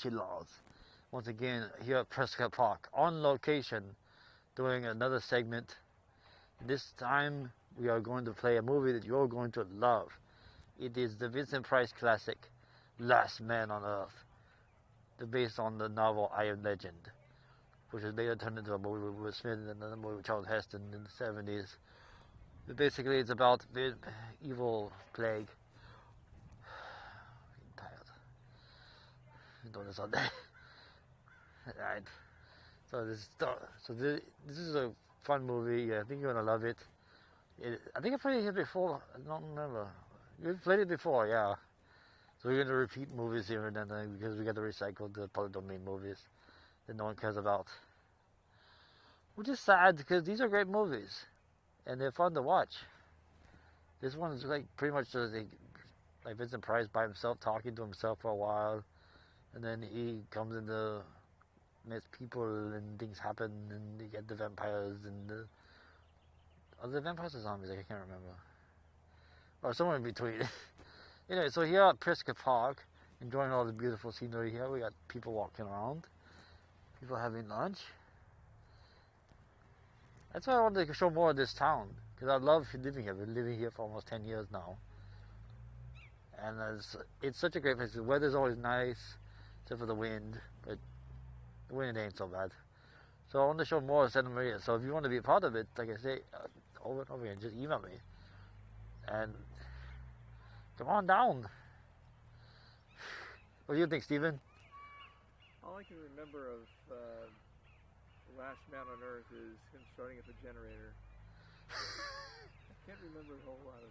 Chillaws. Once again, here at Prescott Park, on location, doing another segment. This time, we are going to play a movie that you're going to love. It is the Vincent Price classic, Last Man on Earth, based on the novel I Am Legend, which was later turned into a movie with Will Smith and another movie with Charles Heston in the 70s. But basically, it's about the evil plague. I'm tired. I'm doing this all day. Right. This is a fun movie. I think you're gonna love it. I think I played it here before. I don't remember. You've played it before, yeah. So we're gonna repeat movies here and then because we got to recycle the public domain movies that no one cares about. Which is sad because these are great movies and they're fun to watch. This one is like pretty much just like Vincent Price by himself talking to himself for a while, and then he comes into meets people and things happen and you get the vampires and are the vampires or zombies? I can't remember. Or somewhere in between. Anyway, so here at Prescott Park, enjoying all the beautiful scenery here. We got people walking around, people having lunch. That's why I wanted to show more of this town, because I love living here. I've been living here for almost 10 years now. And it's such a great place. The weather's always nice, except for the wind, but the wind ain't so bad. So I want to show more of Santa Maria. So if you want to be a part of it, like I say, over and over again, just email me. And come on down. What do you think, Steven? All I can remember of Last Man on Earth is him starting up a generator. I can't remember a whole lot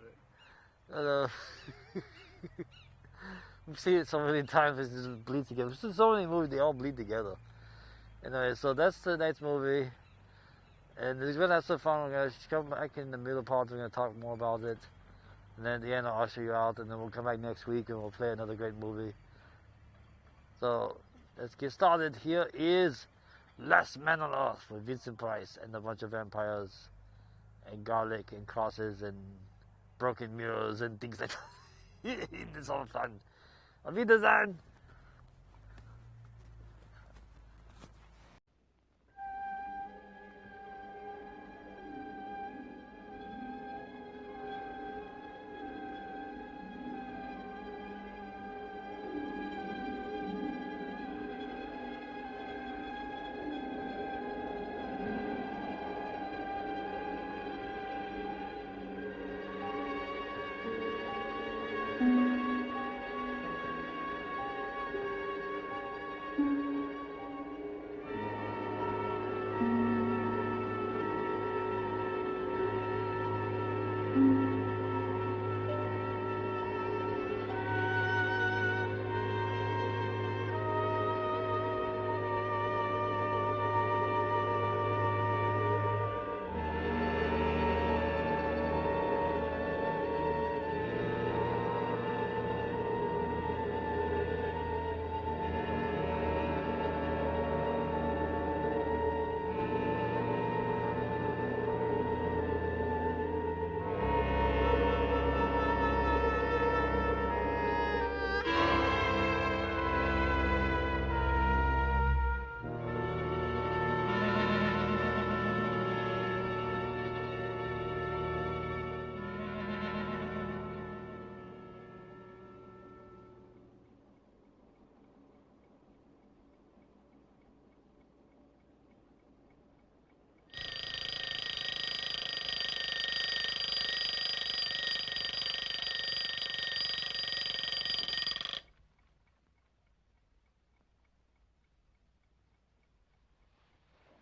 of it. We've seen it so many times, it just bleeds together. There's so many movies, they all bleed together. Anyway, so that's tonight's movie. And we're going to have some fun. We're going to come back in the middle part, we're going to talk more about it. And then at the end, I'll usher you out, and then we'll come back next week and we'll play another great movie. So, let's get started. Here is Last Man on Earth with Vincent Price and a bunch of vampires and garlic and crosses and broken mirrors and things like that. It's all fun. Auf Wiedersehen!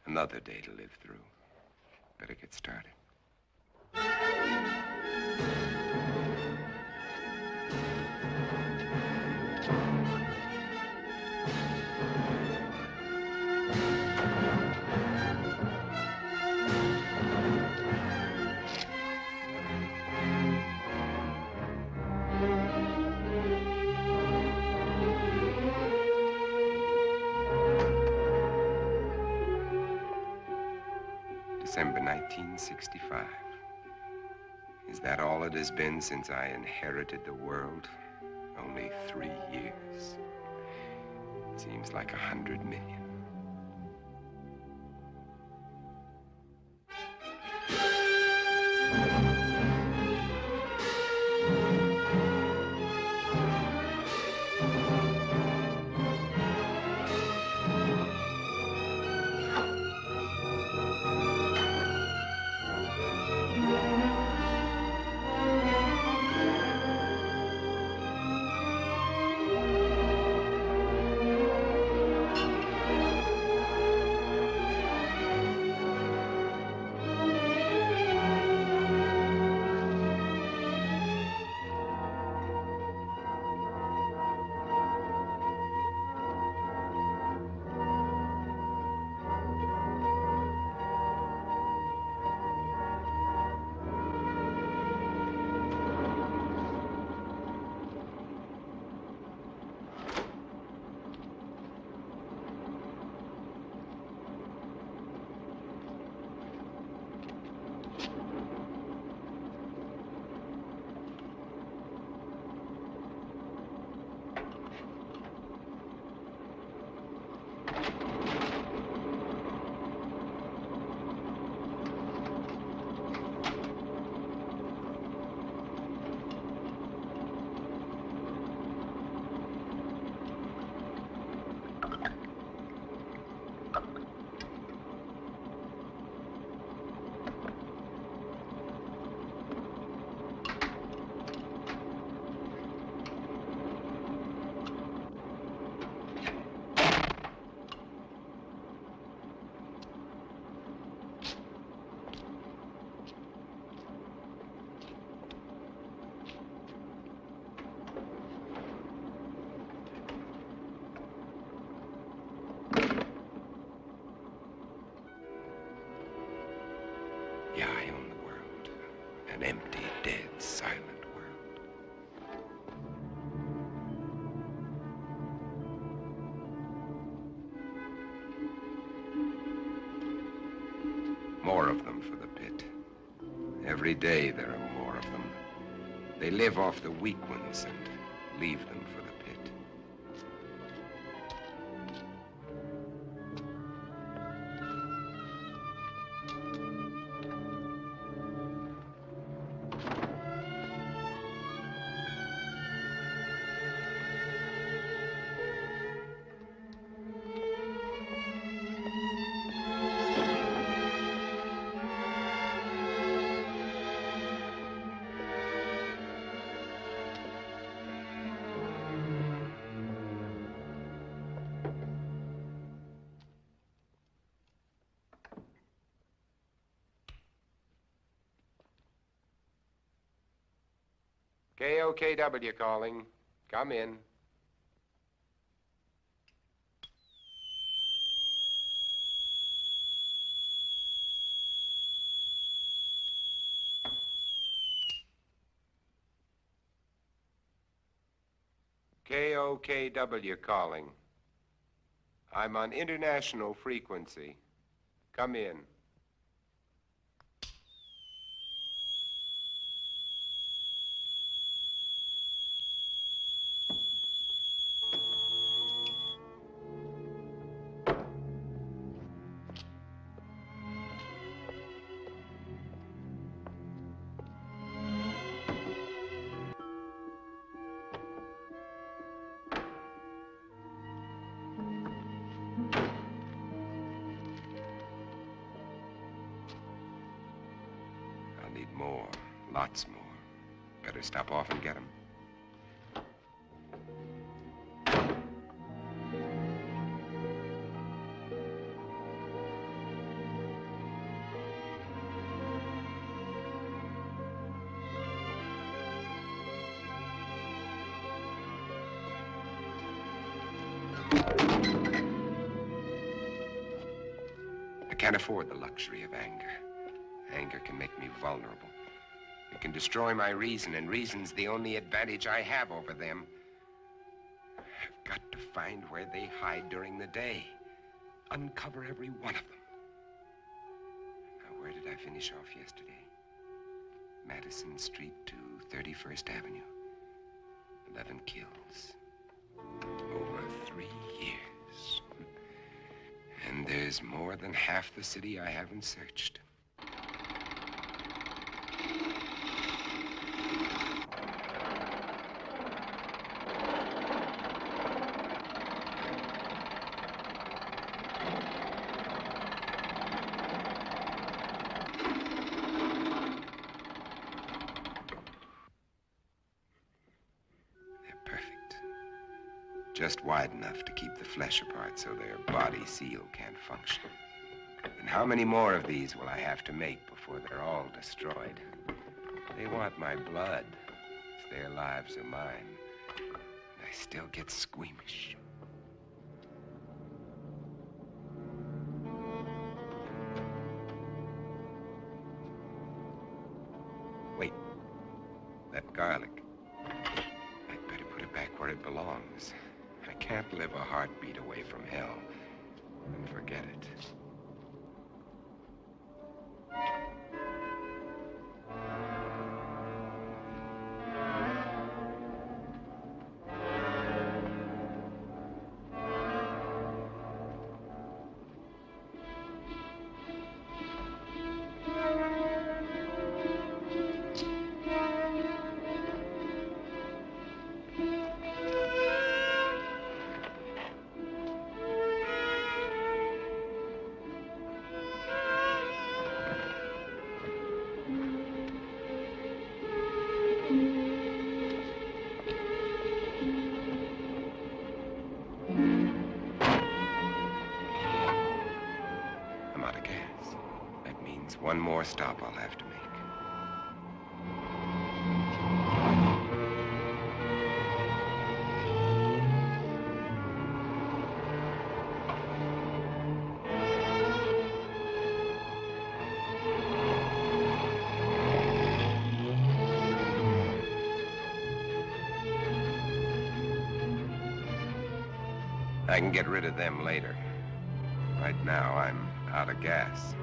Another day to live through. Better get started. December 1965. Is that all it has been since I inherited the world? Only 3 years. Seems like 100 million. Yeah, I own the world. An empty, dead, silent world. More of them for the pit. Every day there are more of them. They live off the weak ones and leave them for the pit. KOKW calling. Come in. KOKW calling. I'm on international frequency. Come in. I'll need more, lots more. Better stop off and get 'em. I can't afford the luxury of anger. Anger can make me vulnerable. It can destroy my reason, and reason's the only advantage I have over them. I've got to find where they hide during the day. Uncover every one of them. Now, where did I finish off yesterday? Madison Street to 31st Avenue. 11 kills. Over 3 years. is more than half the city I haven't searched. Just wide enough to keep the flesh apart so their body seal can't function. And how many more of these will I have to make before they're all destroyed? They want my blood. It's their lives or mine. And I still get squeamish. Wait. That garlic. I'd better put it back where it belongs. I can't live a heartbeat away from hell and forget it. One more stop I'll have to make. I can get rid of them later. Right now, I'm out of gas.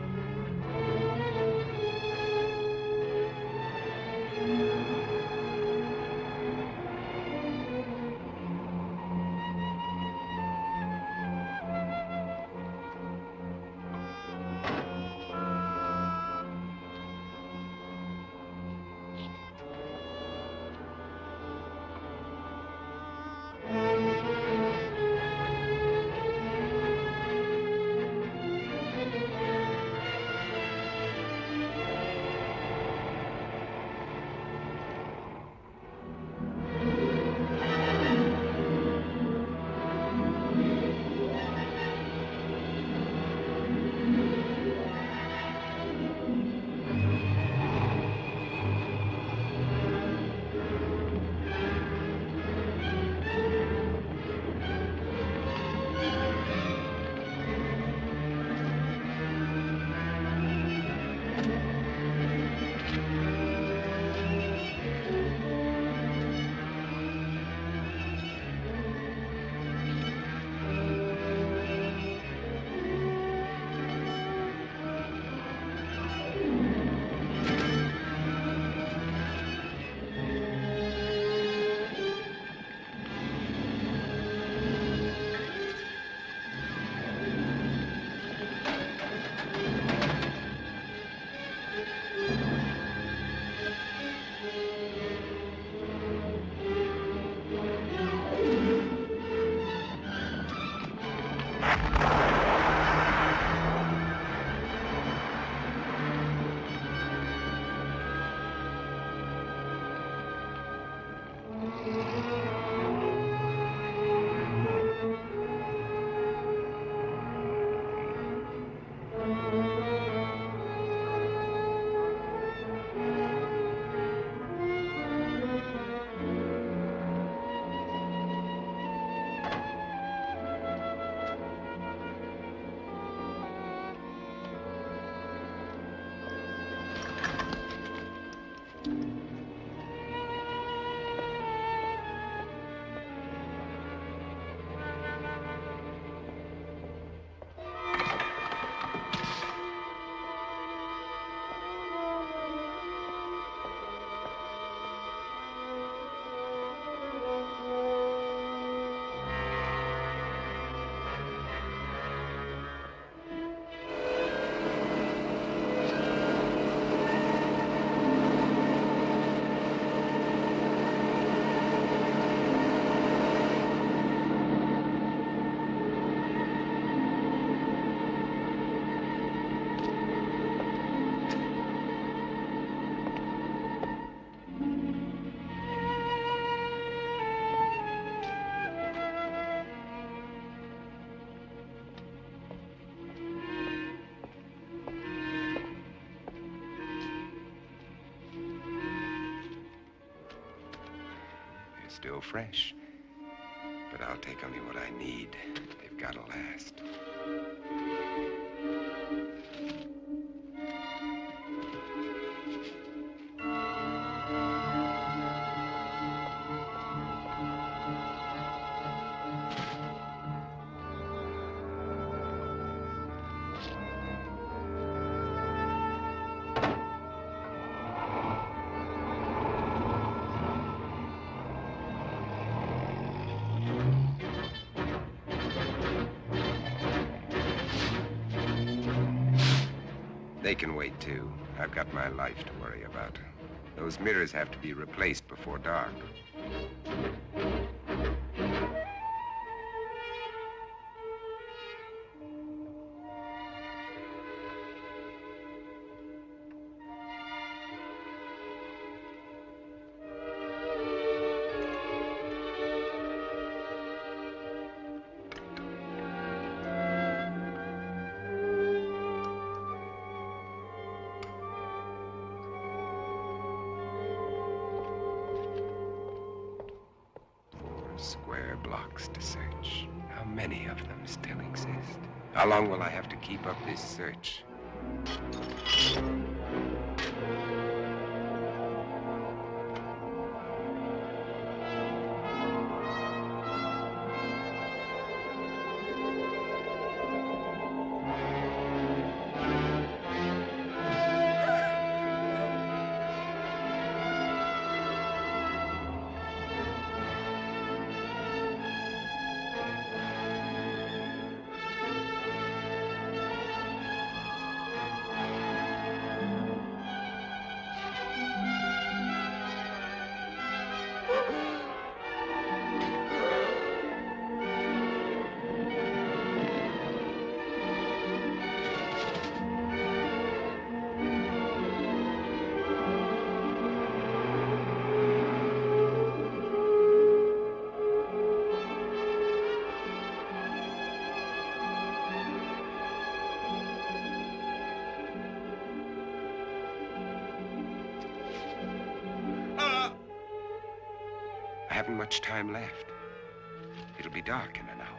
still fresh. But I'll take only what I need. They've got to last. They can wait, too. I've got my life to worry about. Those mirrors have to be replaced before dark. Square blocks to search. How many of them still exist? How long will I have to keep up this search? I haven't much time left. It'll be dark in an hour.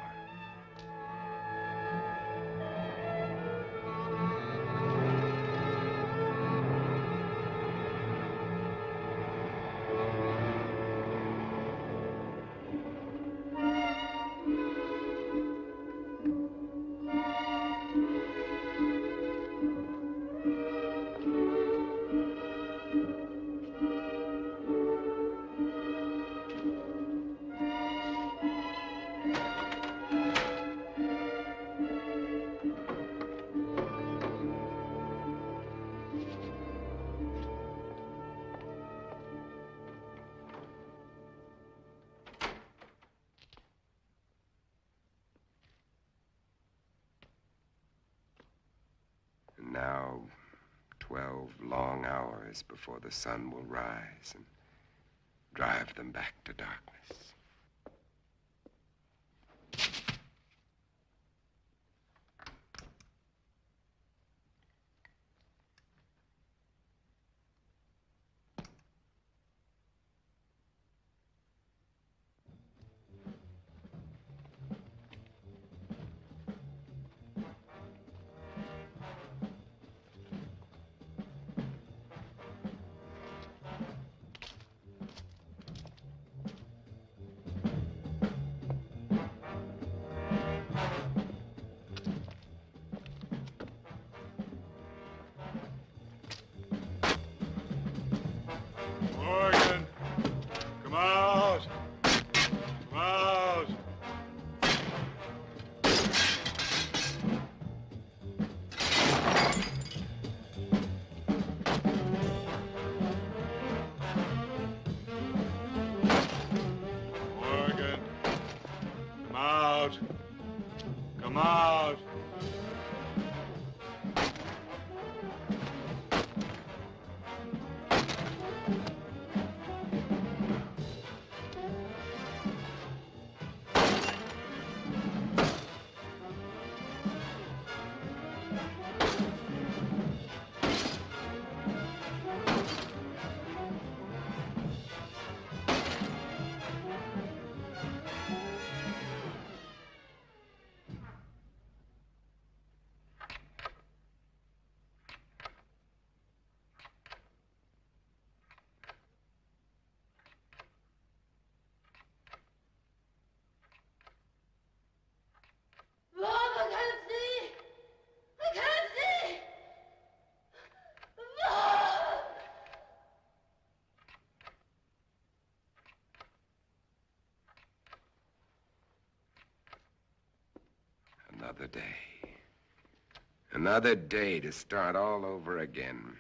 Now, 12 long hours before the sun will rise and drive them back to darkness. day. Another day to start all over again.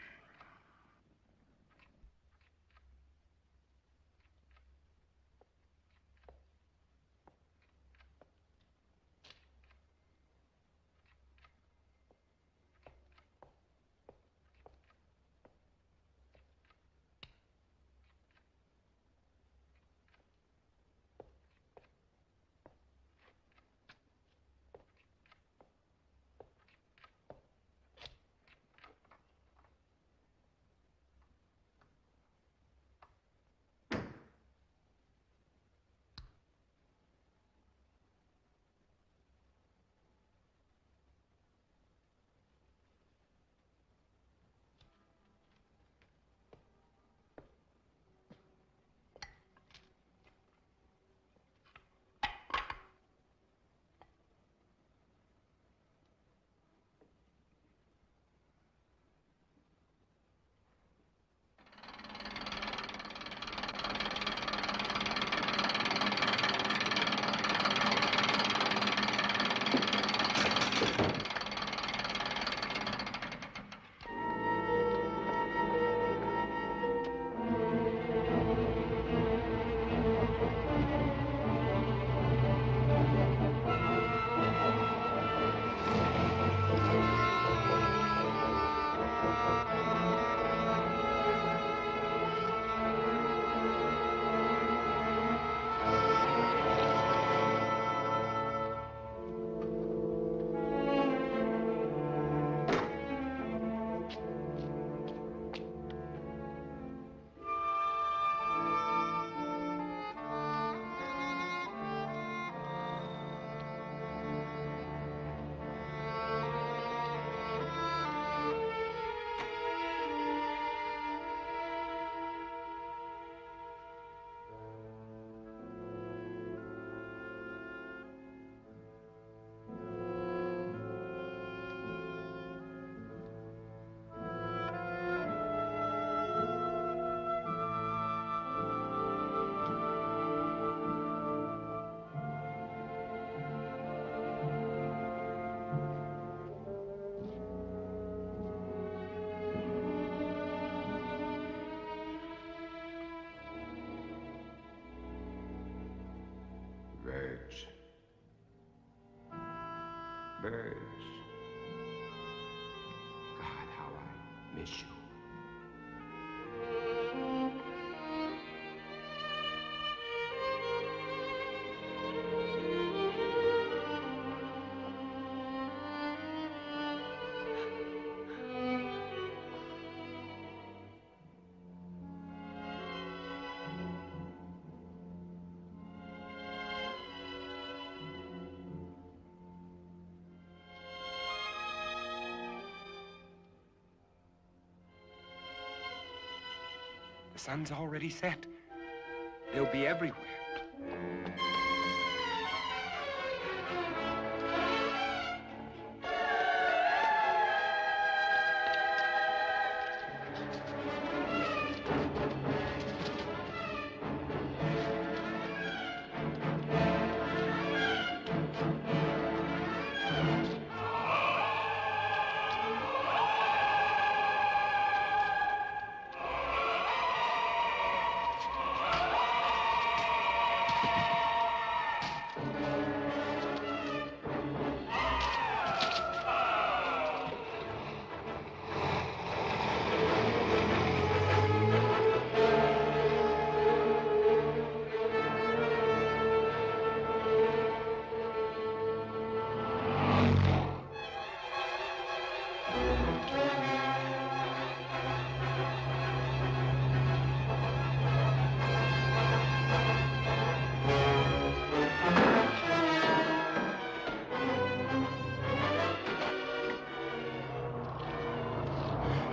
Birds. Birds. God, how I miss you. The sun's already set. They'll be everywhere.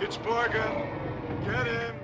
It's Morgan. Get him.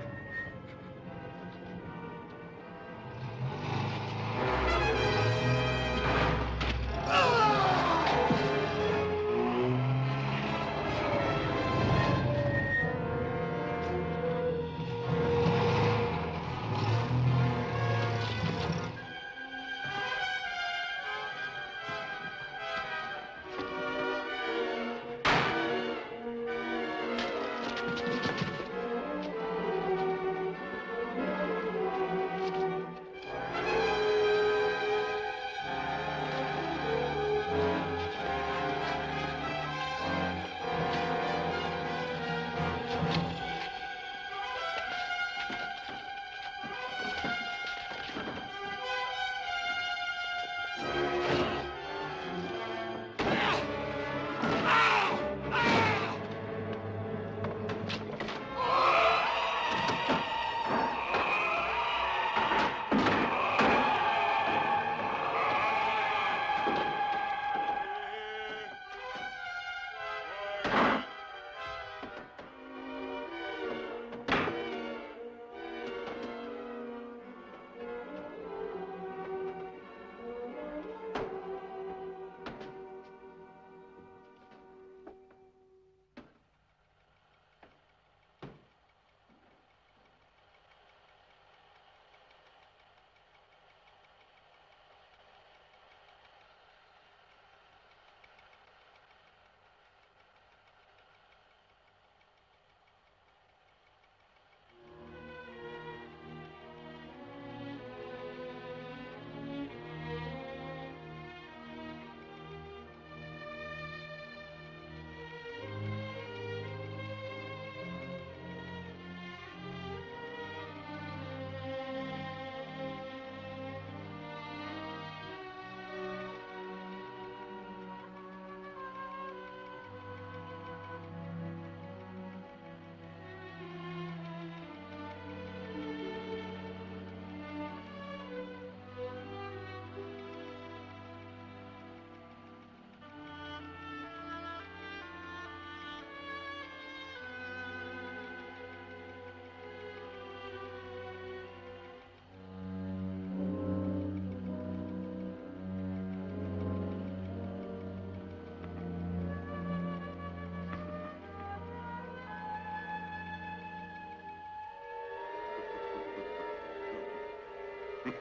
Morgan!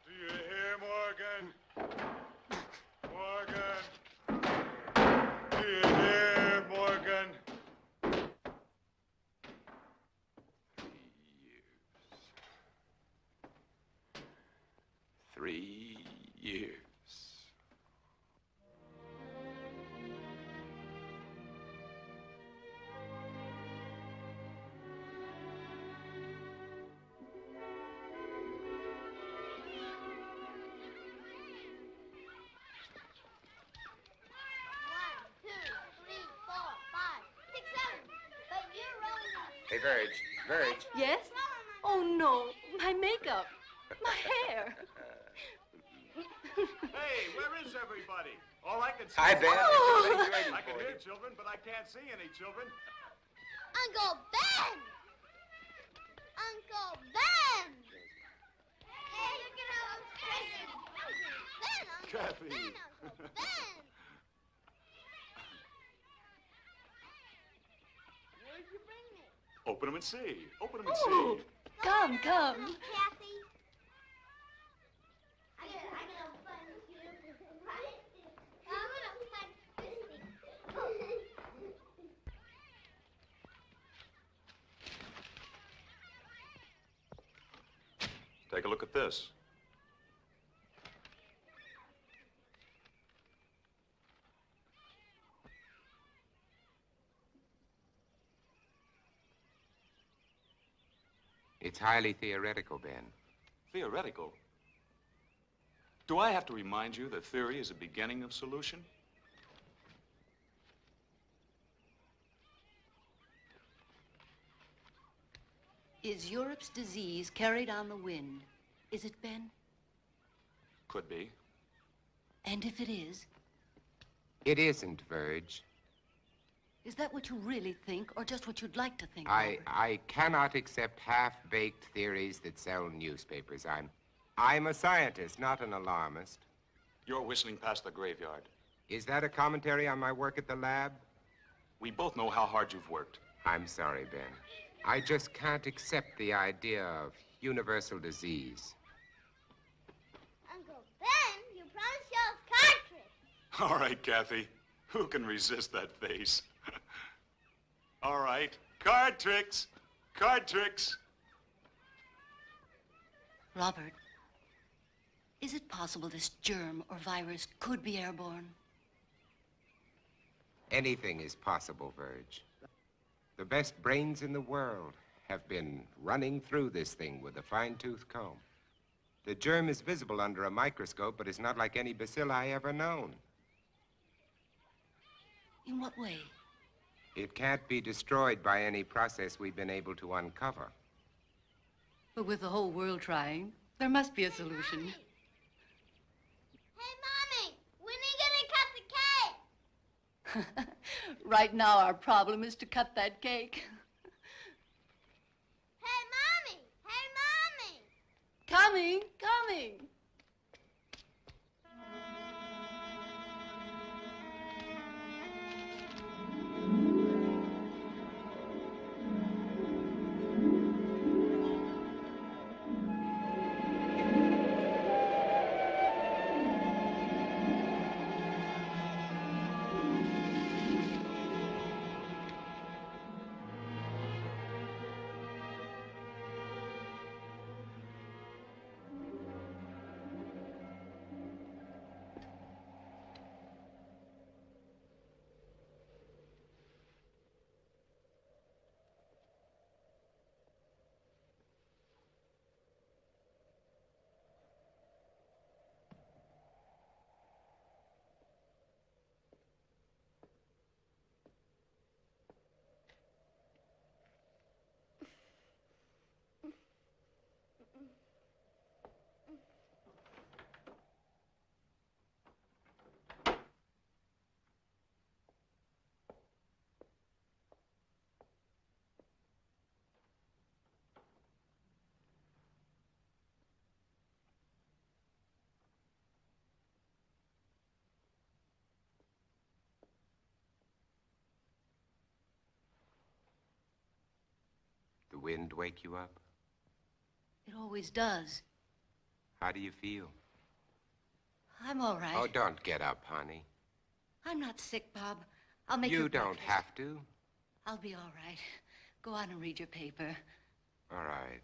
Do you hear, Morgan? Morgan! Do you hear, Morgan? 3 years. Hey, Verge. Yes? Oh, no. My makeup. My hair. Hey, where is everybody? All I can see Hi, is... Ben. Oh. I can hear children, but I can't see any children. Uncle Ben! Uncle Ben! Hey, look at how I'm crazy. Ben, Uncle Kathy. Ben, Uncle Ben! Where'd you bring me? Open them and see. Open them and Oh, see. come. Kathy. I got a fun too. I'm gonna punch this thing. Take a look at this. It's highly theoretical, Ben. Theoretical. Do I have to remind you that theory is the beginning of solution? Is Europe's disease carried on the wind? Is it, Ben? Could be. And if it is, It isn't, Verge. is that what you really think, or just what you'd like to think? I Robert? cannot accept half-baked theories that sell newspapers. I'm a scientist, not an alarmist. You're whistling past the graveyard. Is that a commentary on my work at the lab? We both know how hard you've worked. I'm sorry, Ben. I just can't accept the idea of universal disease. Uncle Ben, you promised y'all card tricks. All right, Kathy. Who can resist that face? All right. Card tricks. Card tricks. Robert, is it possible this germ or virus could be airborne? Anything is possible, Verge. The best brains in the world have been running through this thing with a fine-tooth comb. The germ is visible under a microscope, but it's not like any bacilli ever known. In what way? It can't be destroyed by any process we've been able to uncover. But with the whole world trying, there must be a solution. Hey, Mommy, when are you gonna cut the cake? Right now, our problem is to cut that cake. Hey, Mommy! Hey, Mommy! Coming. wind wake you up? It always does. How do you feel? I'm all right. Oh, don't get up, honey. I'm not sick, Bob. I'll make You your don't breakfast. have to. I'll be all right. Go on and read your paper. All right.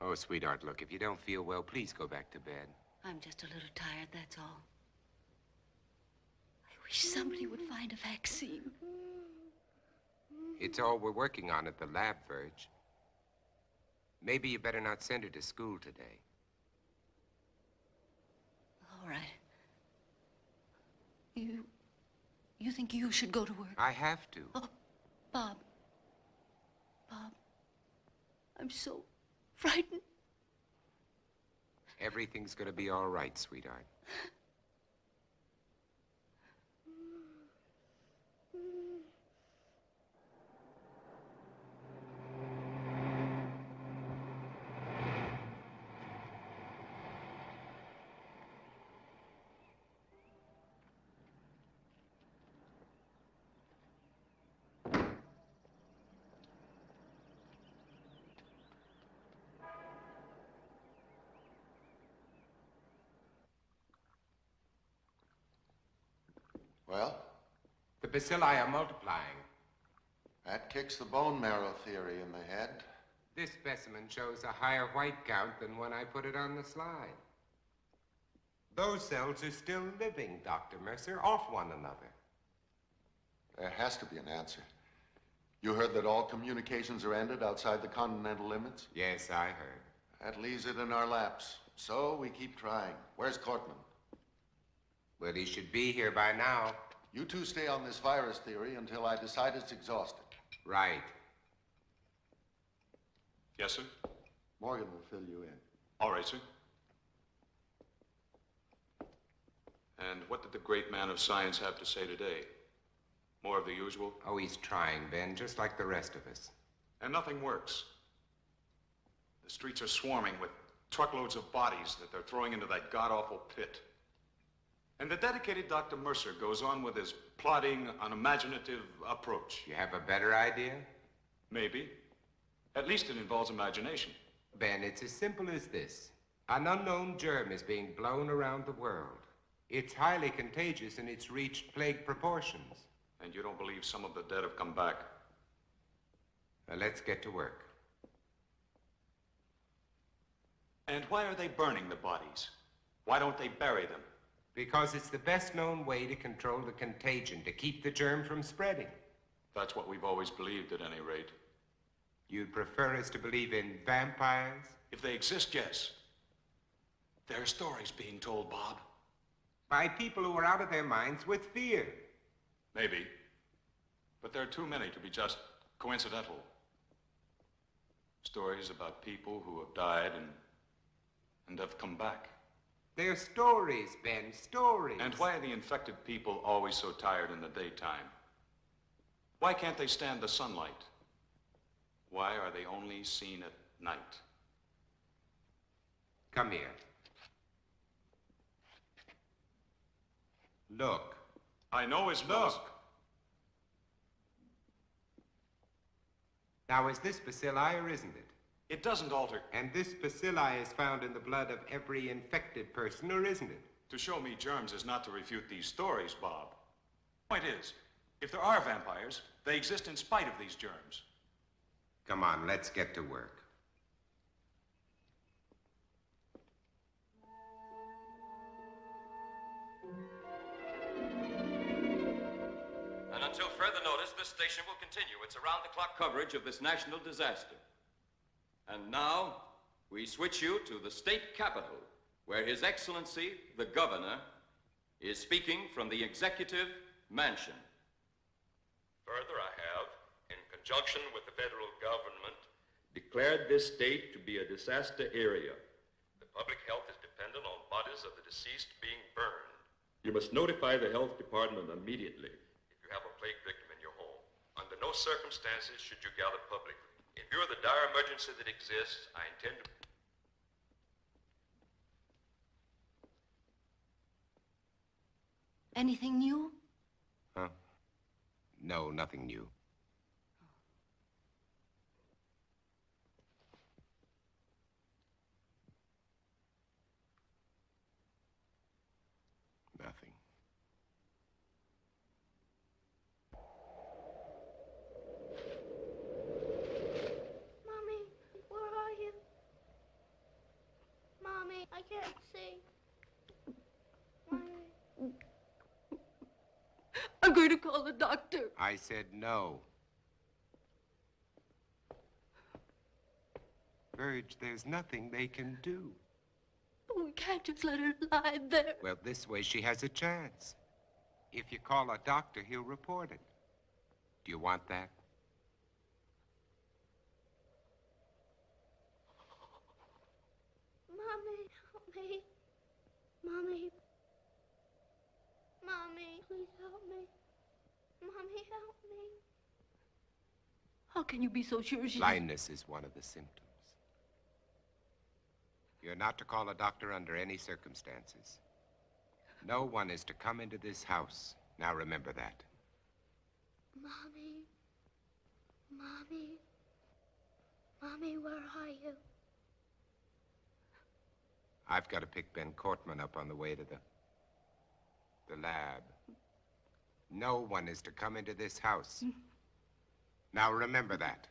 Oh, sweetheart, look, if you don't feel well, please go back to bed. I'm just a little tired, that's all. I wish somebody would find a vaccine. It's all we're working on at the lab, Verge. Maybe you better not send her to school today. All right. You think you should go to work? I have to. Oh, Bob. Bob. I'm so frightened. Everything's gonna be all right, sweetheart. Well, The bacilli are multiplying. that kicks the bone marrow theory in the head. This specimen shows a higher white count than when I put it on the slide. Those cells are still living, Dr. Mercer, off one another. There has to be an answer. You heard that all communications are ended outside the continental limits? Yes, I heard. That leaves it in our laps. So we keep trying. Where's Cortman? Well, he should be here by now. You two stay on this virus theory until I decide it's exhausted. Right. Yes, sir? Morgan will fill you in. All right, sir. And what did the great man of science have to say today? More of the usual? Oh, he's trying, Ben, just like the rest of us. And nothing works. The streets are swarming with truckloads of bodies that they're throwing into that god-awful pit. And the dedicated Dr. Mercer goes on with his plodding, unimaginative approach. You have a better idea? Maybe. At least it involves imagination. Ben, it's as simple as this. An unknown germ is being blown around the world. It's highly contagious and it's reached plague proportions. And you don't believe some of the dead have come back? Now, let's get to work. And why are they burning the bodies? Why don't they bury them? Because it's the best known way to control the contagion, to keep the germ from spreading. That's what we've always believed, at any rate. You'd prefer us to believe in vampires? If they exist, yes. There are stories being told, Bob. By people who are out of their minds with fear. Maybe. But there are too many to be just coincidental. Stories about people who have died and have come back. They're stories, Ben, stories. And why are the infected people always so tired in the daytime? Why can't they stand the sunlight? Why are they only seen at night? Come here. Look. I know his nose. Look. Now, is this bacilli or isn't it? It doesn't alter. And this bacilli is found in the blood of every infected person, or isn't it? To show me germs is not to refute these stories, Bob. Point is, if there are vampires, they exist in spite of these germs. Come on, let's get to work. And until further notice, this station will continue its around-the-clock coverage of this national disaster. And now, we switch you to the state capitol, where His Excellency, the Governor, is speaking from the Executive Mansion. Further, I have, in conjunction with the federal government, Declared this state to be a disaster area. the public health is dependent on bodies of the deceased being burned. You must notify the health department immediately. If you have a plague victim in your home, under no circumstances should you gather publicly. In view of the dire emergency that exists, I intend to... Anything new? Huh? No, nothing new. Nothing. Mommy, where are you? Mommy, I can't see. Mommy. I'm going to call the doctor. I said no. Verge, there's nothing they can do. But we can't just let her lie there. Well, this way she has a chance. If you call a doctor, he'll report it. Do you want that? Mommy, help me. Mommy. Mommy, please help me. Mommy, help me. How can you be so sure she's... Blindness is one of the symptoms. You're not to call a doctor under any circumstances. No one is to come into this house. Now remember that. Mommy. Mommy. Mommy, where are you? I've got to pick Ben Cortman up on the way to the lab. No one is to come into this house. Now remember that.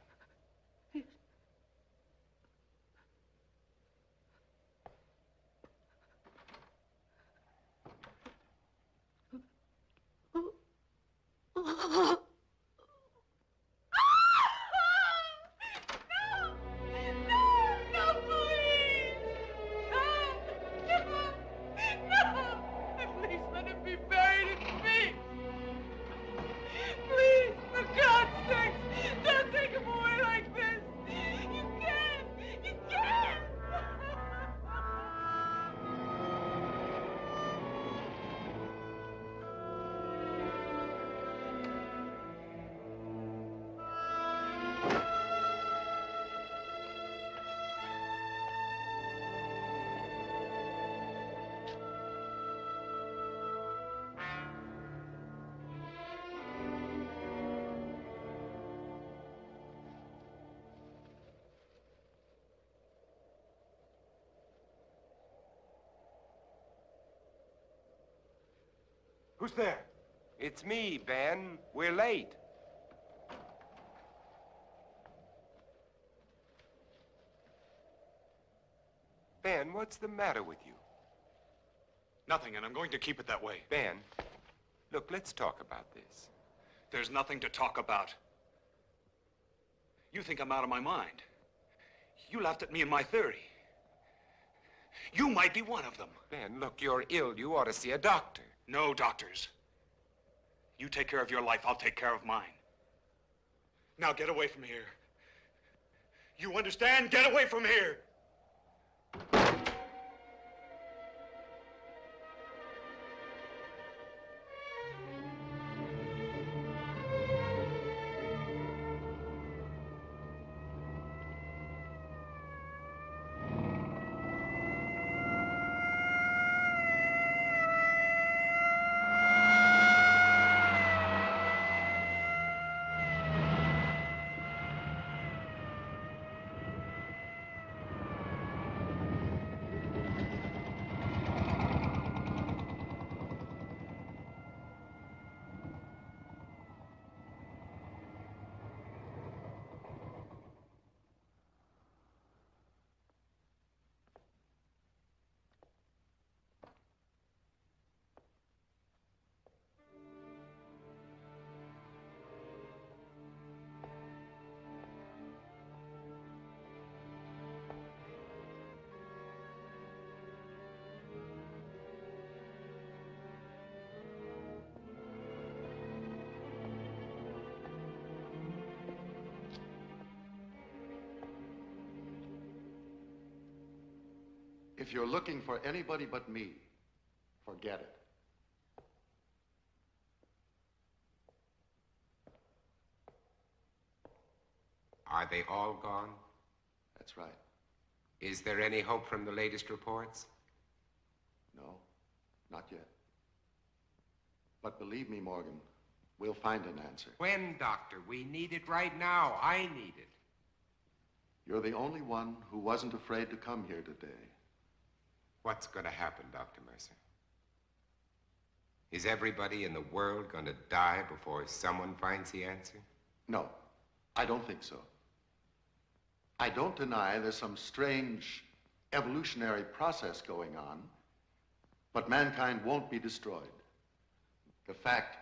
Who's there? It's me, Ben. We're late. Ben, what's the matter with you? Nothing, and I'm going to keep it that way. Ben, look, let's talk about this. There's nothing to talk about. You think I'm out of my mind. You laughed at me and my theory. You might be one of them. Ben, look, you're ill. You ought to see a doctor. No doctors. You take care of your life, I'll take care of mine. Now get away from here. You understand? Get away from here! If you're looking for anybody but me, forget it. Are they all gone? That's right. Is there any hope from the latest reports? No, not yet. But believe me, Morgan, we'll find an answer. When, Doctor? We need it right now. I need it. You're the only one who wasn't afraid to come here today. What's going to happen, Dr. Mercer? Is everybody in the world going to die before someone finds the answer? No, I don't think so. I don't deny there's some strange evolutionary process going on, but mankind won't be destroyed. The fact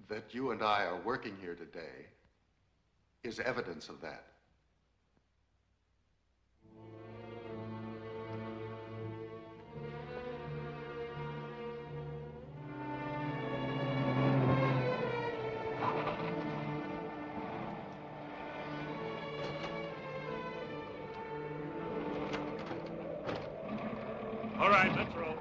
that you and I are working here today is evidence of that. All right, let's roll.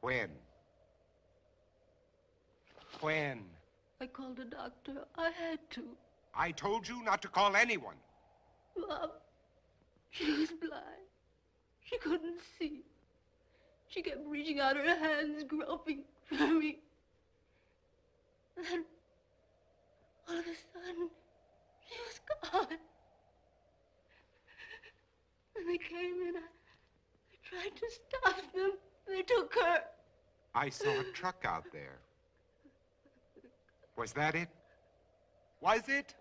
When? When? I called a doctor. I had to. I told you not to call anyone. Mom, she was blind. She couldn't see. She kept reaching out her hands, groping for me. And then, all of a sudden, she was gone. When they came in, I tried to stop them. They took her. I saw a truck out there. Was that it? Was it?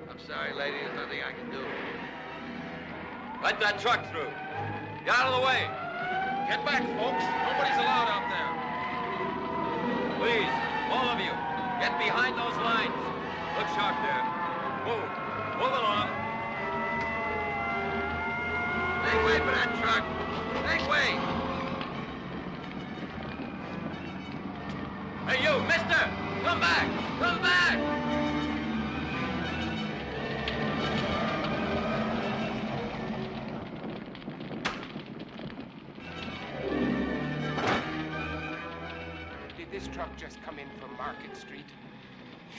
I'm sorry, lady. There's nothing I can do. Let that truck through. Get out of the way. Get back, folks. Nobody's allowed out there. Please, all of you, get behind those lines. Look sharp there. Move. Move along. Make way for that truck. Make way. Hey, you, mister! Come back! Come back! Did this truck just come in from Market Street?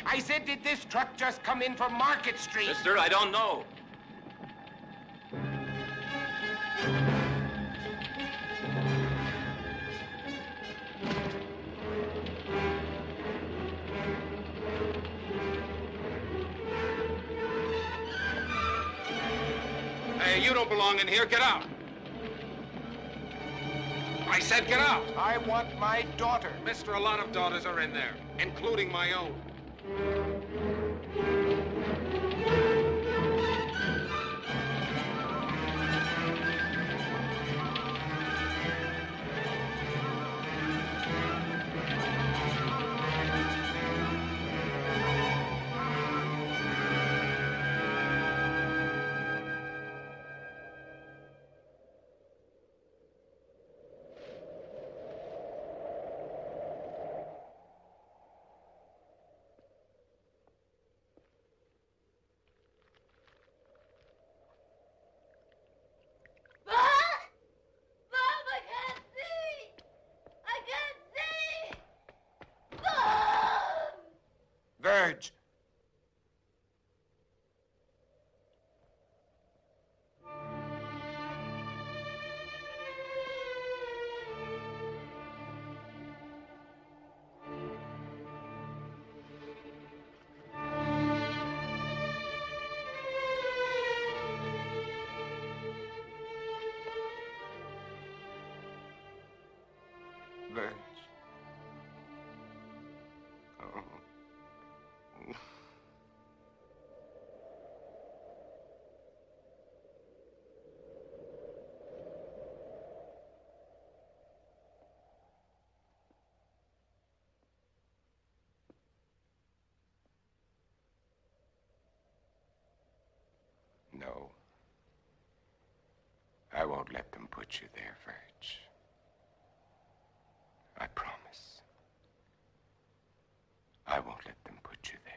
I said, did this truck just come in from Market Street? Mister, I don't know. Hey, you don't belong in here. Get out. I said get out. I want my daughter. Mister, a lot of daughters are in there, including my own. I won't let them put you there, Virg. I promise. I won't let them put you there.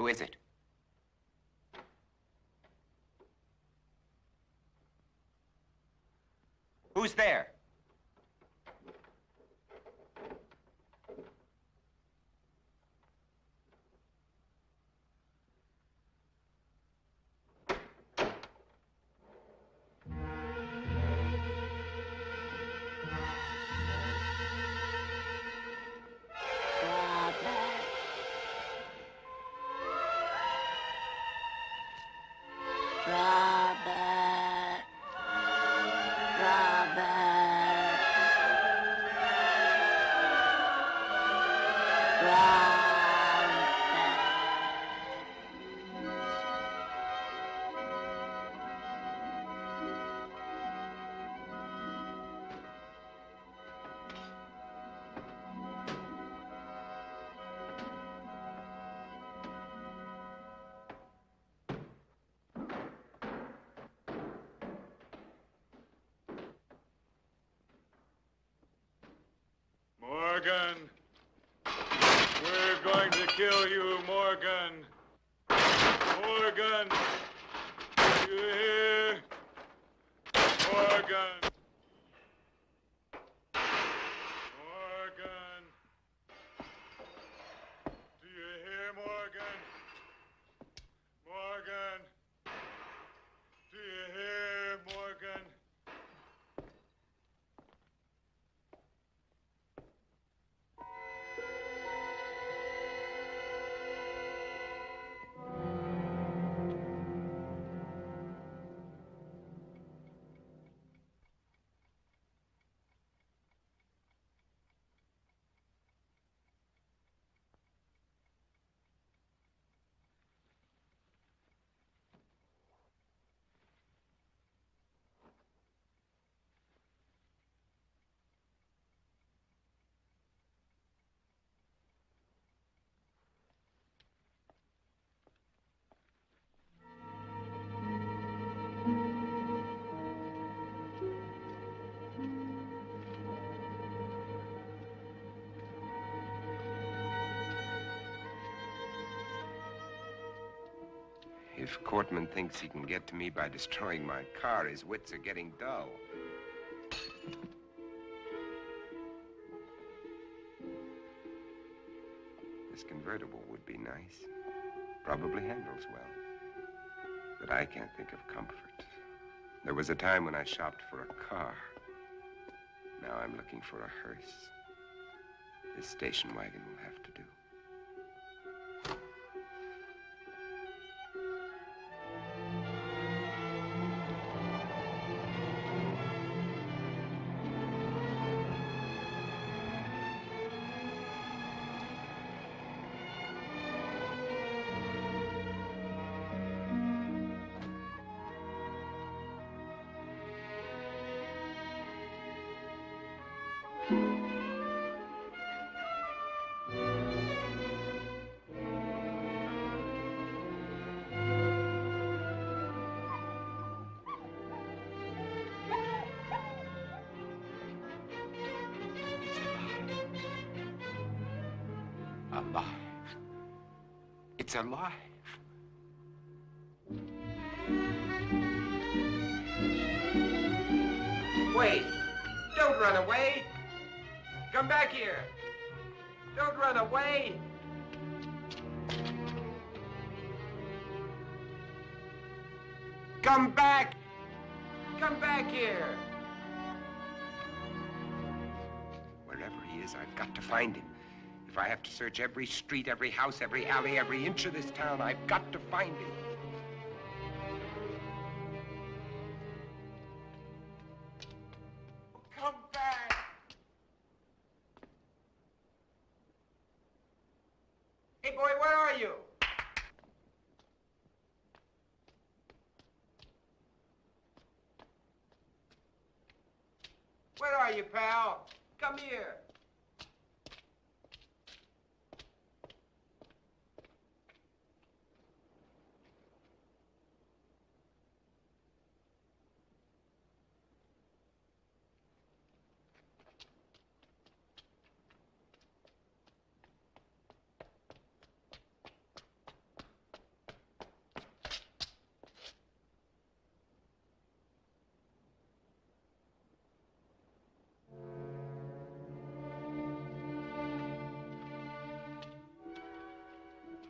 Who is it? Who's there? Morgan, we're going to kill you, Morgan. Morgan, you hear? Morgan. Morgan. Do you hear, Morgan? Morgan. Do you hear, Morgan? If Cortman thinks he can get to me by destroying my car, his wits are getting dull. This convertible would be nice. Probably handles well. But I can't think of comfort. There was a time when I shopped for a car. Now I'm looking for a hearse. This station wagon will have to do. Alive. It's alive. Wait! Don't run away! Come back here! Don't run away! Come back! Come back here! Wherever he is, I've got to find him. If I have to search every street, every house, every alley, every inch of this town, I've got to find him. Come back! Hey, boy, where are you? Where are you, pal? Come here.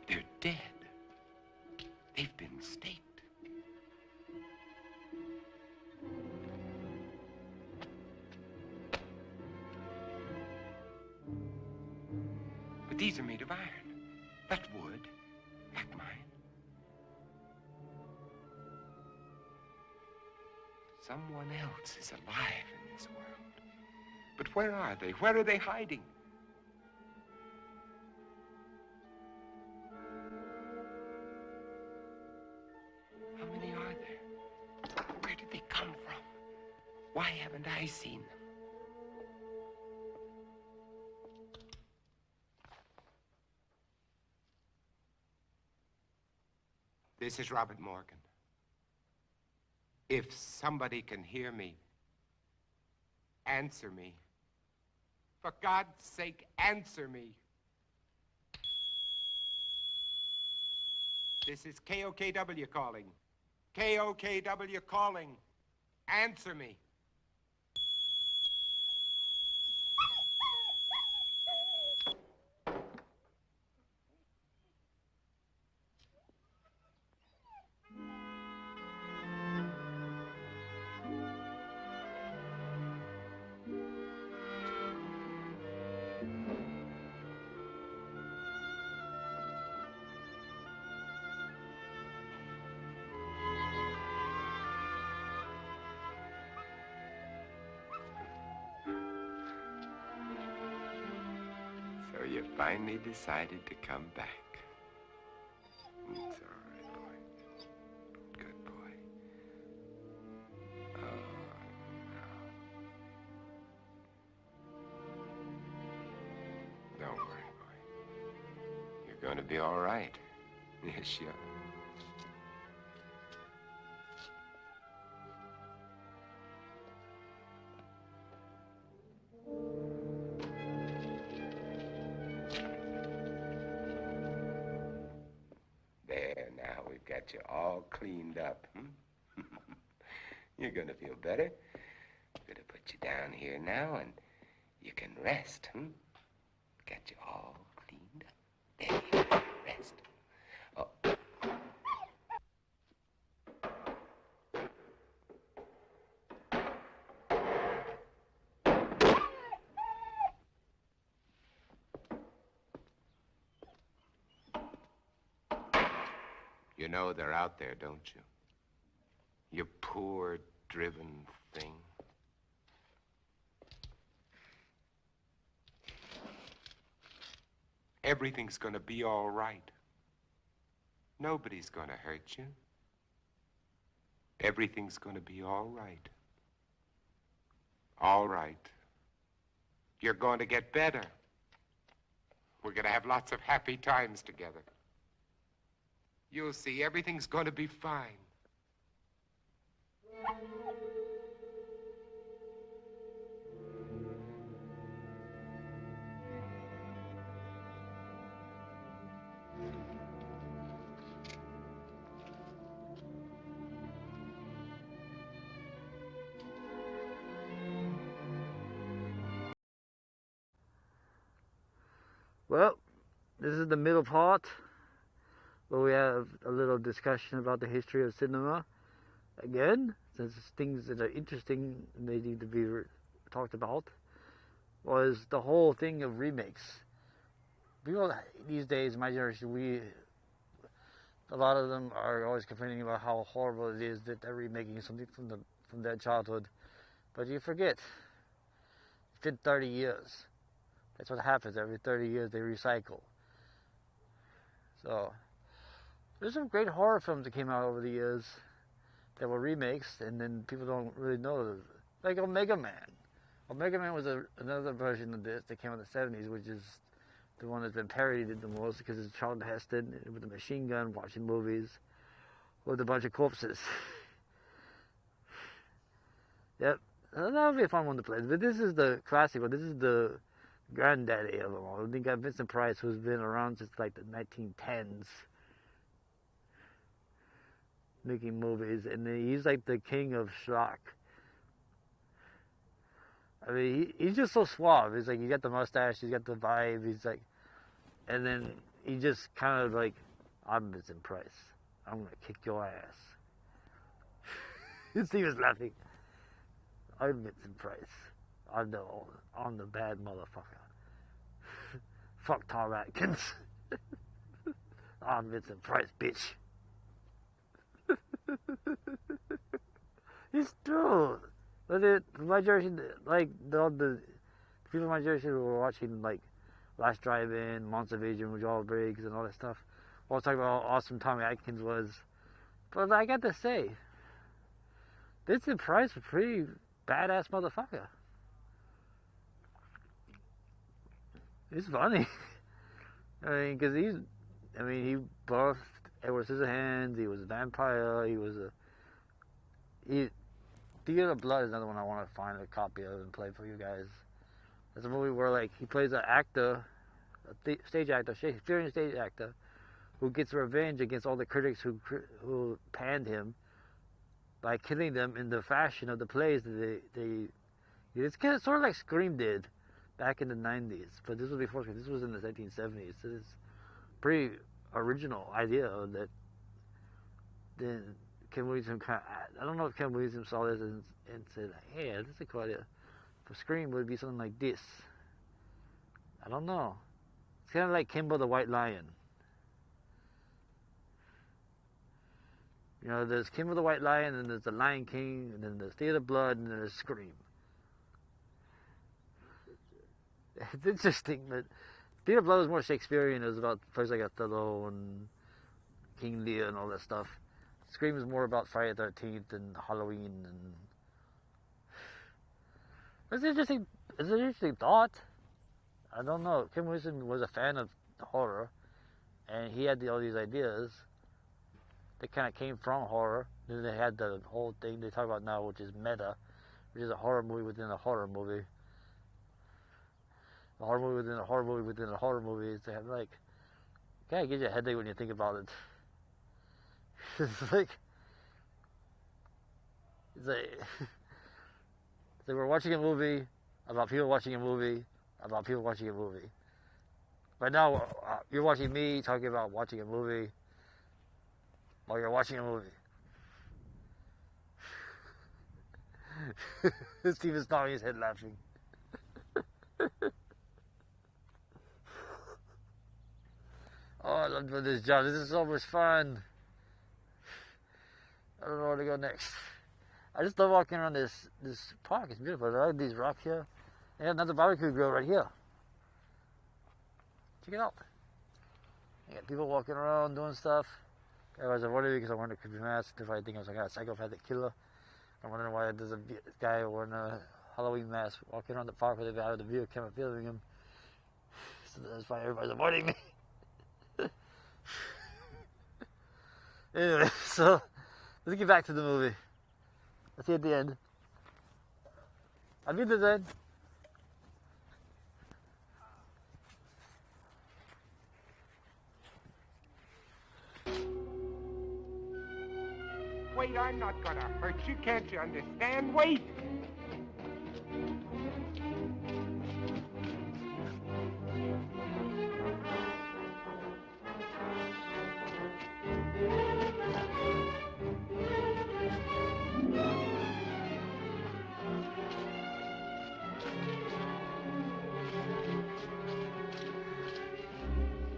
They're dead. They've been staked. But these are made of iron. That wood, like mine. Someone else is alive in this world. But where are they? Where are they hiding? How many are there? Where did they come from? Why haven't I seen them? This is Robert Morgan. If somebody can hear me, answer me. For God's sake, answer me. This is KOKW calling. KOKW calling. Answer me. So you finally decided to come back. It's all right, boy. Good boy. Oh, no. Don't worry, boy. You're going to be all right. Yes, you are. There, now we've got you all cleaned up, You're gonna feel better. I'm gonna put you down here now, and you can rest, Got you all cleaned up. There you go. Rest. Oh. You know they're out there, don't you? You poor, driven thing. Everything's gonna be all right. Nobody's gonna hurt you. Everything's gonna be all right. All right. You're going to get better. We're gonna have lots of happy times together. You'll see, everything's gonna be fine. Well, this is the middle part where we have a little discussion about the history of cinema. Again, since things that are interesting and they need to be talked about, was the whole thing of remakes. People these days, my generation, a lot of them are always complaining about how horrible it is that they're remaking something from their childhood. But you forget, it's been 30 years. That's what happens. Every 30 years they recycle. So there's some great horror films that came out over the years that were remakes, and then people don't really know. Like Omega Man. Omega Man was another version of this that came out in the 70s, which is the one that's been parodied the most because it's Charlton Heston with a machine gun watching movies with a bunch of corpses. Yep. That would be a fun one to play. But this is the classic one. This is the granddaddy of them all. I think Vincent Price, who's been around since like the 1910s, making movies, and he's like the king of schlock. I mean, he's just so suave. He's like, he's got the mustache, he's got the vibe, he's like, and then he just kind of like, I'm Vincent Price. I'm gonna kick your ass. He was laughing. I'm Vincent Price. I'm the bad motherfucker. Fuck Tom Atkins. I'm Vincent Price, bitch. It's true. But my generation, like the people in my generation who were watching like Last Drive-In, Monster Vision, with All Briggs, and all that stuff, all talking about how awesome Tommy Atkins was. But I got to say, Vincent Price was a pretty badass motherfucker. It's funny. I mean, because he birthed Edward Scissorhands, he was a vampire, Theater of Blood is another one I want to find a copy of and play for you guys. It's a movie where, like, he plays an actor, stage actor, Shakespearean stage actor, who gets revenge against all the critics who panned him by killing them in the fashion of the plays that it's kind of sort of like Scream did back in the 90s, but this was before Scream. This was in the 1970s. So it's a pretty original idea that then Ken Williams I don't know if Ken Williams saw this and said, hey, this is a cool idea. For Scream, would be something like this. I don't know. It's kind of like Kimbo the White Lion. You know, there's Kimbo the White Lion, and there's the Lion King, and then there's Theater of Blood, and then there's Scream. It's interesting, but Theater of Blood was more Shakespearean. It was about places like Othello and King Lear and all that stuff. Scream is more about Friday the 13th and Halloween, and it's an interesting thought. I don't know. Kim Wilson was a fan of horror, and he had all these ideas that kind of came from horror. Then they had the whole thing they talk about now, which is meta, which is a horror movie within a horror movie. A horror movie within a horror movie within a horror movie. They have like, kind of gives you a headache when you think about it. It's like we're watching a movie about people watching a movie about people watching a movie. Right now, you're watching me talking about watching a movie while you're watching a movie. Steve is nodding his head laughing. Oh, I love doing this job. This is so much fun. I don't know where to go next. I just love walking around this park. It's beautiful. I like these rocks here. They have another barbecue grill right here. Check it out. You got people walking around doing stuff. I was avoiding because I wanted a creepy mask. If I think I was like a psychopathic killer. I'm wondering why there's a guy wearing a Halloween mask walking around the park with a guy with a video camera filming him. So that's why everybody's avoiding me. Anyway, so let's get back to the movie. Let's see at the end. I'll be the end. Wait, I'm not gonna hurt you. Can't you understand? Wait!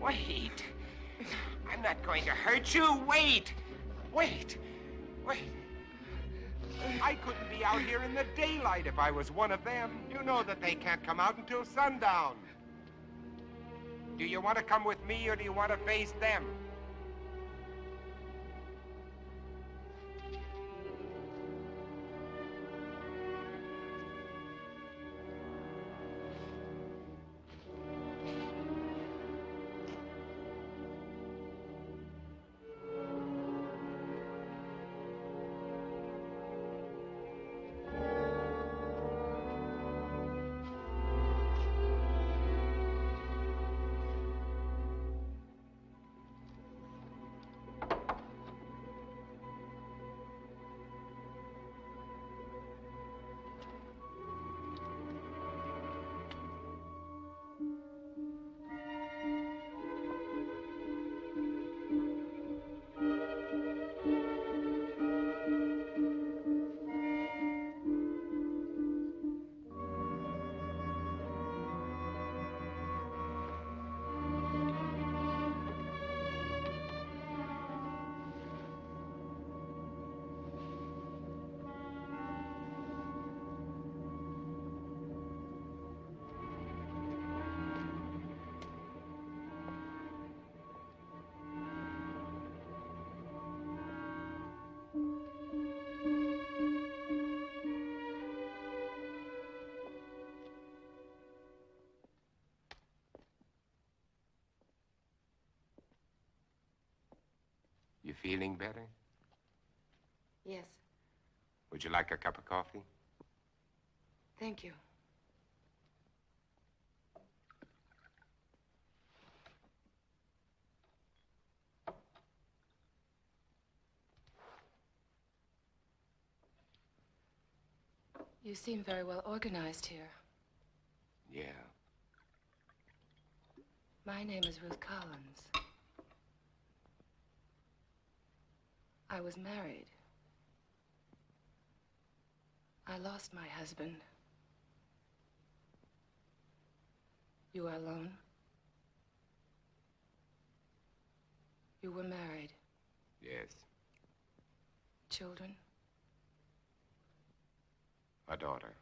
Wait! I'm not going to hurt you. Wait! Wait! Wait. I couldn't be out here in the daylight if I was one of them. You know that they can't come out until sundown. Do you want to come with me or do you want to face them? You feeling better? Yes, Would you like a cup of coffee? thank you. You seem very well organized here. Yeah. My name is Ruth Collins. I was married. I lost my husband. You are alone? You were married. Yes. Children? A daughter.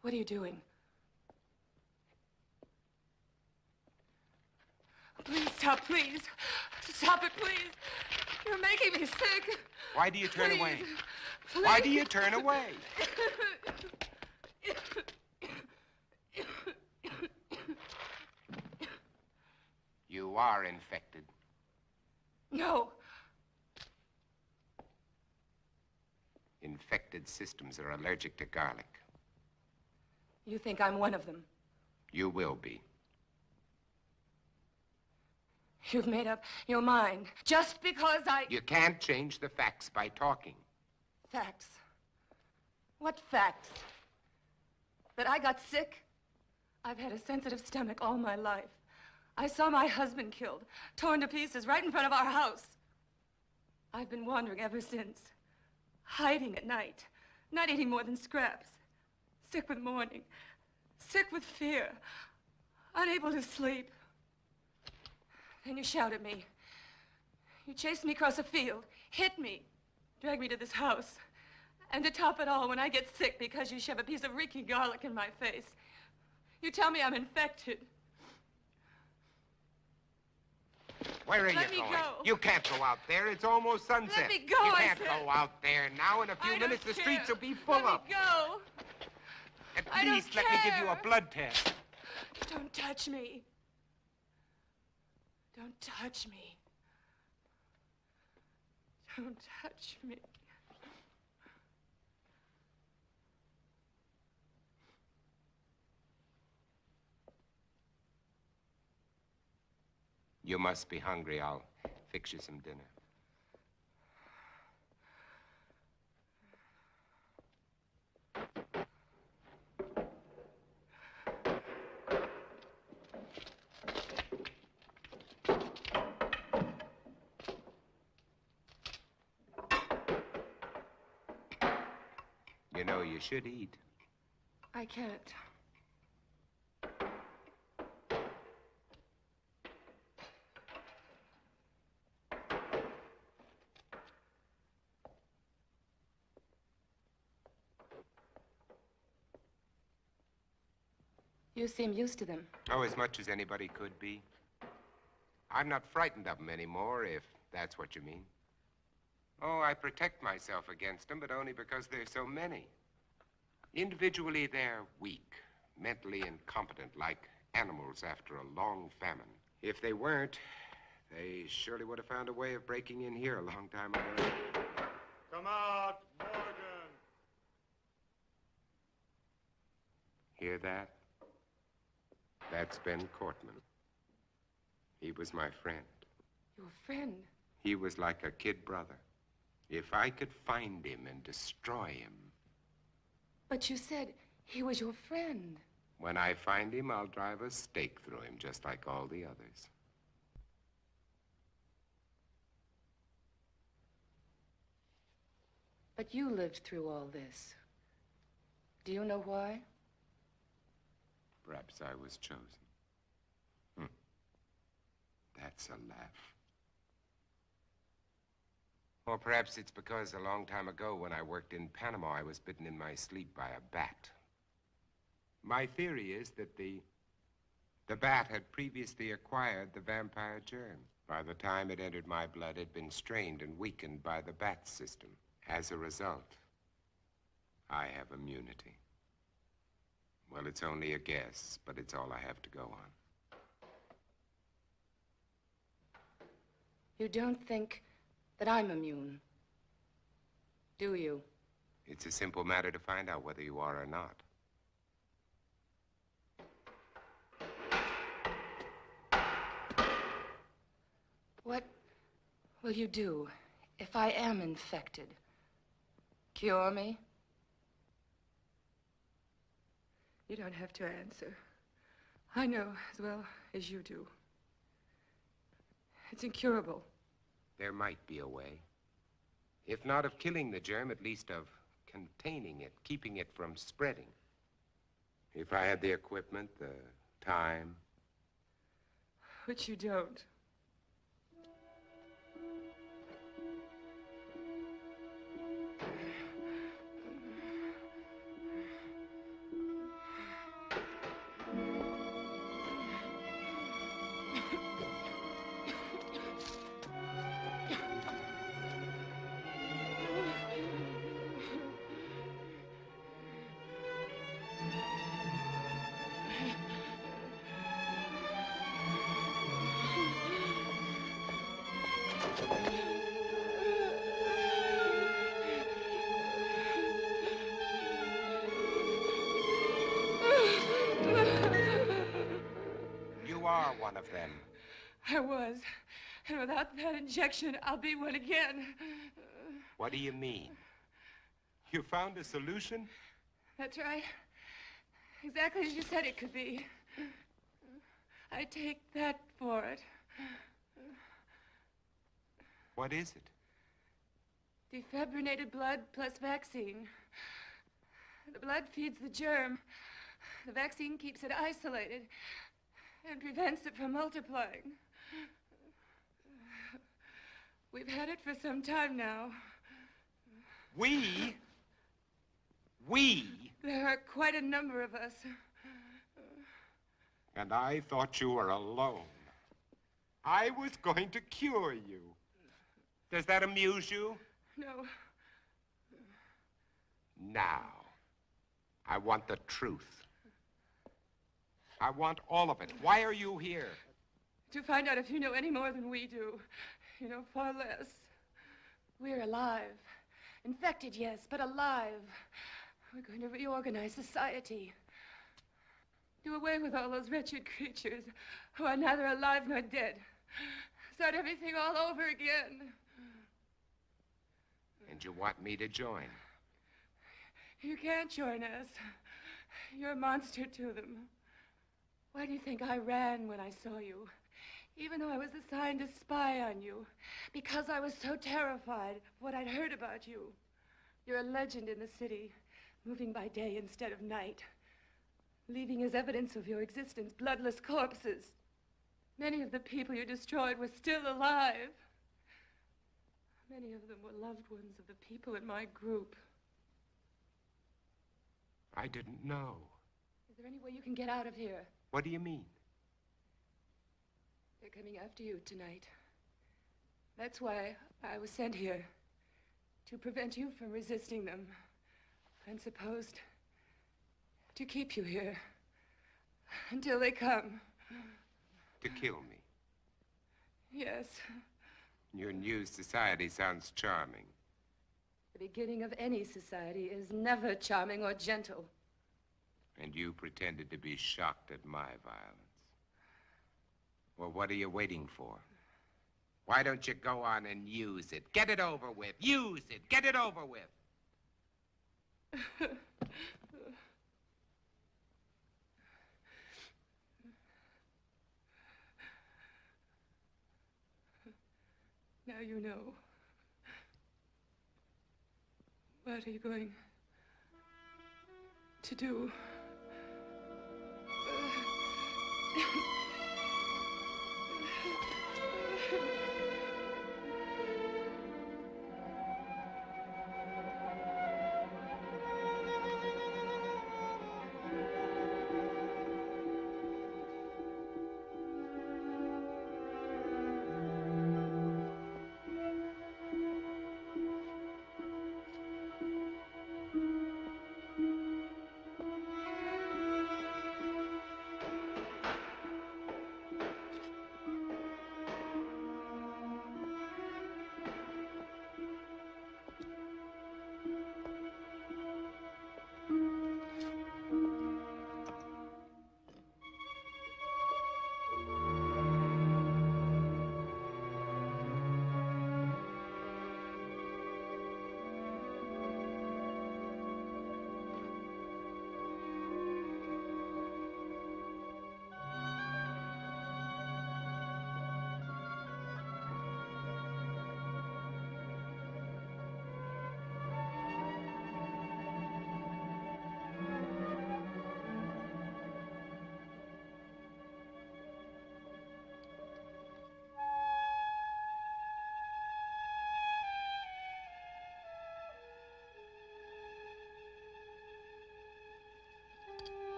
What are you doing? Please stop, please. Stop it, please. You're making me sick. Why do you turn Please. away? Please. Why do you turn away? You are infected. No. Infected systems are allergic to garlic. You think I'm one of them? You will be. You've made up your mind just because I... You can't change the facts by talking. Facts? What facts? That I got sick? I've had a sensitive stomach all my life. I saw my husband killed, torn to pieces right in front of our house. I've been wandering ever since. Hiding at night, not eating more than scraps. Sick with mourning, sick with fear, unable to sleep. Then you shout at me. You chased me across a field, hit me, dragged me to this house. And to top it all, when I get sick because you shove a piece of reeking garlic in my face, you tell me I'm infected. Where are you Let me going? go. You can't go out there. It's almost sunset. Let me go, You I can't said. go out there now. In a few I minutes, don't the streets care. will be full Let up. me go. At I don't least let me give you a care. blood test. Don't touch me. Don't touch me. Don't touch me. You must be hungry. I'll fix you some dinner. You know, you should eat. I can't. You seem used to them. Oh, as much as anybody could be. I'm not frightened of them anymore, if that's what you mean. Oh, I protect myself against them, but only because there's so many. Individually, they're weak, mentally incompetent, like animals after a long famine. If they weren't, they surely would have found a way of breaking in here a long time ago. Come out, Morgan. Hear that? That's Ben Cortman. He was my friend. Your friend? He was like a kid brother. If I could find him and destroy him. But you said he was your friend. When I find him, I'll drive a stake through him, just like all the others. But you lived through all this. Do you know why? Perhaps I was chosen. That's a laugh. Or perhaps it's because a long time ago when I worked in Panama, I was bitten in my sleep by a bat. My theory is that the bat had previously acquired the vampire germ. By the time it entered my blood, it had been strained and weakened by the bat system. As a result, I have immunity. Well, it's only a guess, but it's all I have to go on. You don't think that I'm immune, do you? It's a simple matter to find out whether you are or not. What will you do if I am infected? Cure me? You don't have to answer. I know as well as you do. It's incurable. There might be a way. If not of killing the germ, at least of containing it, keeping it from spreading. If I had the equipment, the time. Which you don't. you are one of them. I was. And without that injection, I'll be one again. What do you mean? You found a solution? That's right. Exactly as you said it could be. I take that for it. What is it? Defibrinated blood plus vaccine. The blood feeds the germ. The vaccine keeps it isolated and prevents it from multiplying. We've had it for some time now. We? There are quite a number of us. And I thought you were alone. I was going to cure you. Does that amuse you? No. Now, I want the truth. I want all of it. Why are you here? To find out if you know any more than we do. You know far less. We're alive. Infected, yes, but alive. We're going to reorganize society. Do away with all those wretched creatures who are neither alive nor dead. Start everything all over again. And you want me to join? You can't join us. You're a monster to them. Why do you think I ran when I saw you? Even though I was assigned to spy on you. Because I was so terrified of what I'd heard about you. You're a legend in the city, moving by day instead of night. Leaving as evidence of your existence bloodless corpses. Many of the people you destroyed were still alive. Many of them were loved ones of the people in my group. I didn't know. Is there any way you can get out of here? What do you mean? They're coming after you tonight. That's why I was sent here. To prevent you from resisting them. And supposed to keep you here. Until they come. To kill me? Yes. Your new society sounds charming. The beginning of any society is never charming or gentle. And you pretended to be shocked at my violence. Well, what are you waiting for? Why don't you go on and use it? Get it over with. Use it. Get it over with. Now you know. What are you going to do?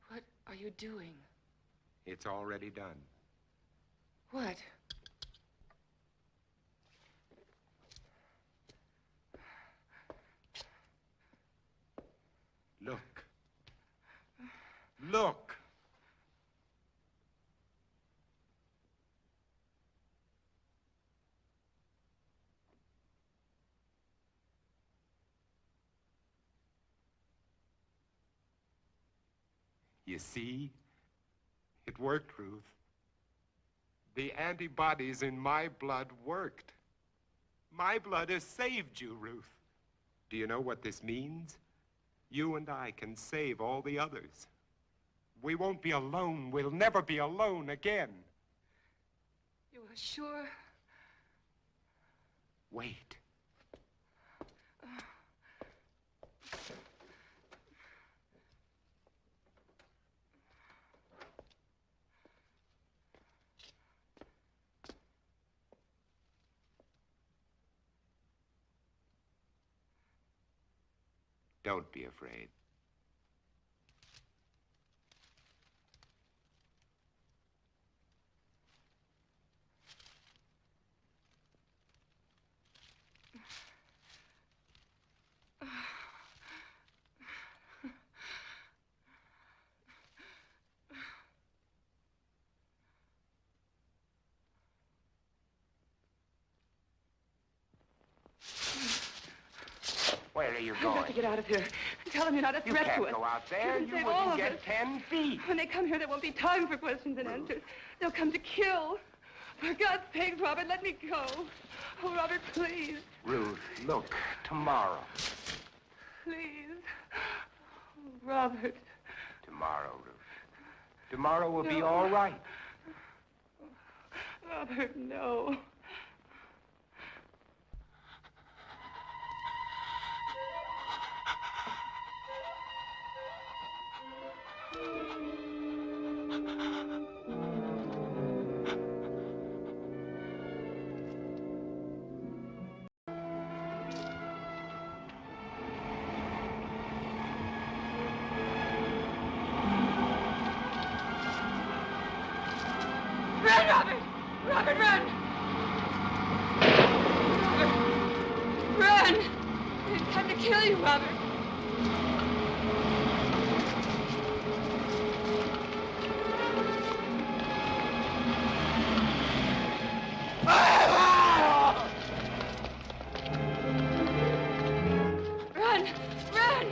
What are you doing? It's already done. What? Look. Look. You see? It worked, Ruth. The antibodies in my blood worked. My blood has saved you, Ruth. Do you know what this means? You and I can save all the others. We won't be alone. We'll never be alone again. You are sure? Wait. Don't be afraid. Where are you I've going? got to get out of here. Tell them you're not a You threat can't to us. go out there. can You save all wouldn't of get us. 10 feet. When they come here, there won't be time for questions and answers. They'll come to kill. For God's sake, Robert, let me go. Oh, Robert, please. Ruth, look, tomorrow. Please. Oh, Robert. Tomorrow, Ruth. Tomorrow will be No. all right. Robert, no. Run, Robert! Robert, run! Robert, run! It's time to kill you, Robert. Run! Run!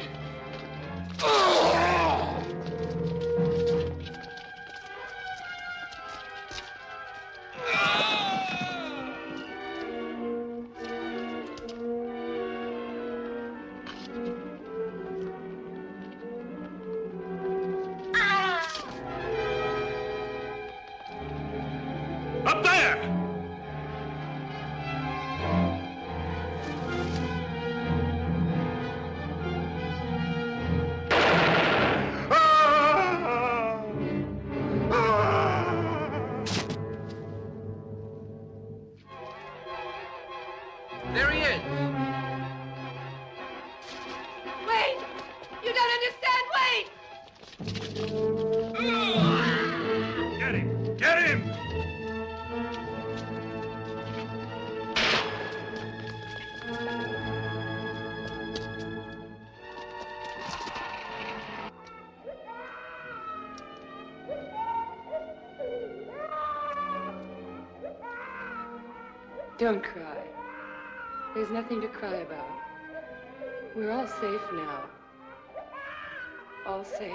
Up there! There he is. Wait! You don't understand! Wait! Get him! Get him! Don't cry. There's nothing to cry about. We're all safe now. All safe.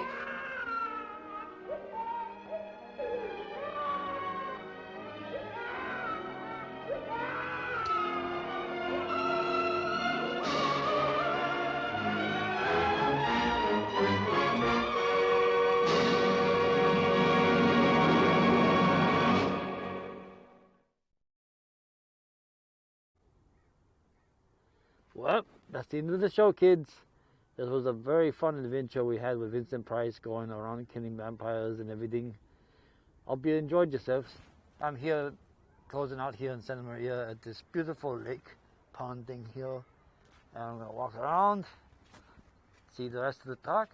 Well, that's the end of the show, kids. This was a very fun adventure we had with Vincent Price going around killing vampires and everything. Hope you enjoyed yourselves. I'm here, closing out here in Santa Maria at this beautiful lake pond thing here. And I'm going to walk around, see the rest of the park.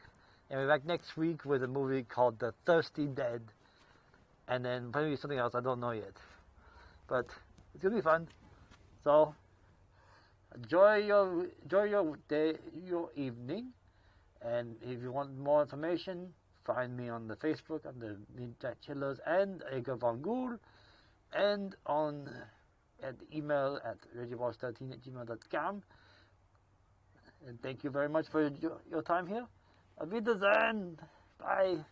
And we're back next week with a movie called The Thirsty Dead. And then maybe something else, I don't know yet. But it's going to be fun. So, enjoy your day, your evening, and if you want more information, find me on the Facebook under Ninja Chillers and Edgar Von Ghoul, and on at email at reggieballs13@gmail.com. And thank you very much for your time here. Auf Wiedersehen. Bye.